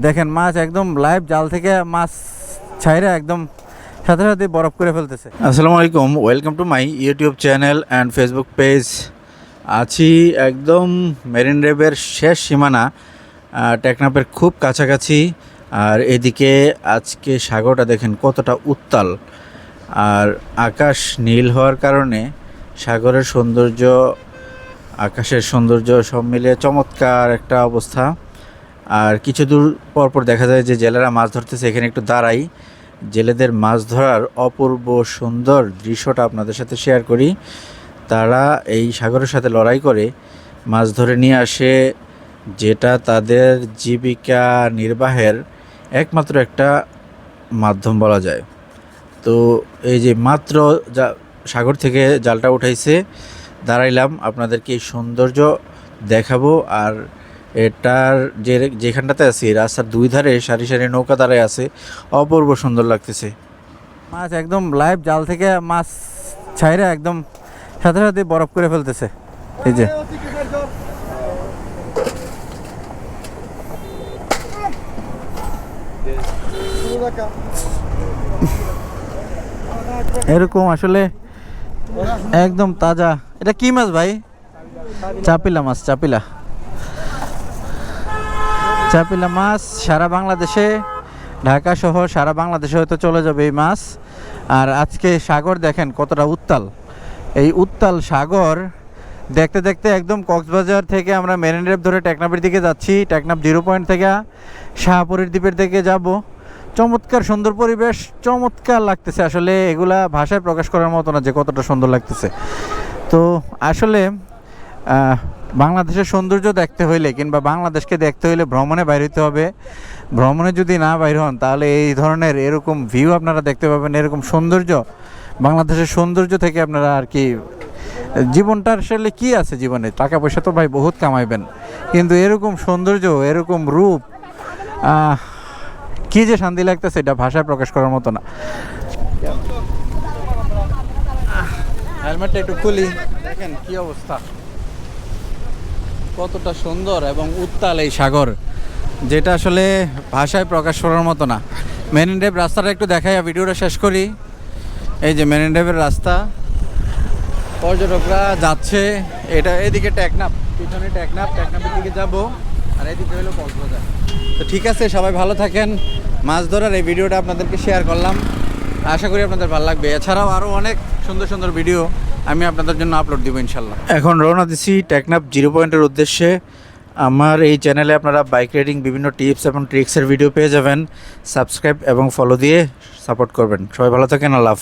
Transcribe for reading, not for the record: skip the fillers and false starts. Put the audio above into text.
দেখেন মাছ একদম লাইভ জাল থেকে মাছ ছাইরা একদম সাথে সাথে বরফ করে ফেলতেছে। আসসালামু আলাইকুম, welcome to my YouTube channel and Facebook page. আছি একদম মেরিন ড্রাইভের শেষ সীমানা, টেকনাফের খুব কাছাকাছি। আর এদিকে আজকে সাগরটা দেখেন কতটা উত্তাল, আর আকাশ নীল হওয়ার কারণে সাগরের সৌন্দর্য, আকাশের সৌন্দর্য সব মিলিয়ে চমৎকার একটা অবস্থা। আর কিছু দূর পরপর দেখা যায় যে জেলেরা মাছ ধরতেছে। এখানে একটু দাঁড়াই, জেলেদের মাছ ধরার অপূর্ব সুন্দর দৃশ্যটা আপনাদের সাথে শেয়ার করি। তারা এই সাগরের সাথে লড়াই করে মাছ ধরে নিয়ে আসে, যেটা তাদের জীবিকা নির্বাহের একমাত্র একটা মাধ্যম বলা যায়। তো এই যে মাত্র সাগর থেকে জালটা উঠাইছে, দাঁড়াইলাম আপনাদেরকে এই সৌন্দর্য দেখাবো। আর এটার যেখানটাতে আছি রাস্তার দুই ধারে সারি সারি নৌকা দাঁড়ায় আছে, অপূর্ব সুন্দর লাগতেছে। মাছ একদম লাইভ জাল থেকে মাছ ছাইরা একদম সাথে সাথে বরফ করে ফেলতেছে। এই যে এরকম আসলে একদম তাজা। এটা কি মাছ ভাই? চাপিলা মাছ। চাপিলা মাছ সারা বাংলাদেশে, ঢাকা সহ সারা বাংলাদেশে হয়তো চলে যাবে এই মাছ। আর আজকে সাগর দেখেন কতটা উত্তাল। এই উত্তাল সাগর দেখতে দেখতে একদম কক্সবাজার থেকে আমরা মেরিন ড্রাইভ ধরে টেকনাফের দিকে যাচ্ছি। টেকনাফ 0 পয়েন্ট থেকে শাহপুরের দ্বীপের দিকে যাব। চমৎকার সুন্দর পরিবেশ, চমৎকার লাগতেছে। আসলে এগুলা ভাষায় প্রকাশ করার মতো না যে কতটা সুন্দর লাগতেছে। তো আসলে বাংলাদেশের সৌন্দর্য দেখতে হইলে কিংবা বাংলাদেশকে দেখতে হইলে ভ্রমণে বাইর হইতে হবে। ভ্রমণে যদি না বাইর হন তাহলে এই ধরনের এরকম ভিউ আপনারা দেখতে পাবেন। এরকম সৌন্দর্য, বাংলাদেশের সৌন্দর্য থেকে আপনারা আর কি, জীবনটার আসলে কি আছে জীবনে, টাকা পয়সা তো ভাই বহুত কামাইবেন, কিন্তু এরকম সৌন্দর্য, এরকম রূপ, কি যে শান্তি লাগতেছে এটা ভাষায় প্রকাশ করার মতো না। হেলমেটটা একটু খুলি, দেখেন কি অবস্থা, কতটা সুন্দর এবং উত্তাল এই সাগর, যেটা আসলে ভাষায় প্রকাশ করার মতো না। মেরিন ড্রাইভ রাস্তাটা একটু দেখাই, ভিডিওটা শেষ করি। এই যে মেরিন ড্রাইভের রাস্তা, পর্যটকরা যাচ্ছে। এটা এদিকে টেকনাফ, পিছনে টেকনাফের দিকে যাব, আর এদিকে হলো কক্সবাজার। তো ঠিক আছে, সবাই ভালো থাকেন। মাছ ধরার এই ভিডিওটা আপনাদেরকে শেয়ার করলাম, আশা করি আপনাদের ভালো লাগবে। এছাড়াও আরও অনেক সুন্দর সুন্দর ভিডিও আমি আপনাদের জন্য আপলোড দিব ইনশাল্লাহ। এখন রওনা দিচ্ছি টেকনাফ 0 পয়েন্টের উদ্দেশ্যে। আমার এই চ্যানেলে আপনারা বাইক রাইডিং বিভিন্ন টিপস এবং ট্রিক্সের ভিডিও পেয়ে যাবেন। সাবস্ক্রাইব এবং ফলো দিয়ে সাপোর্ট করবেন। সবাই ভালো থাকেন, আল্লাহ হাফেজ।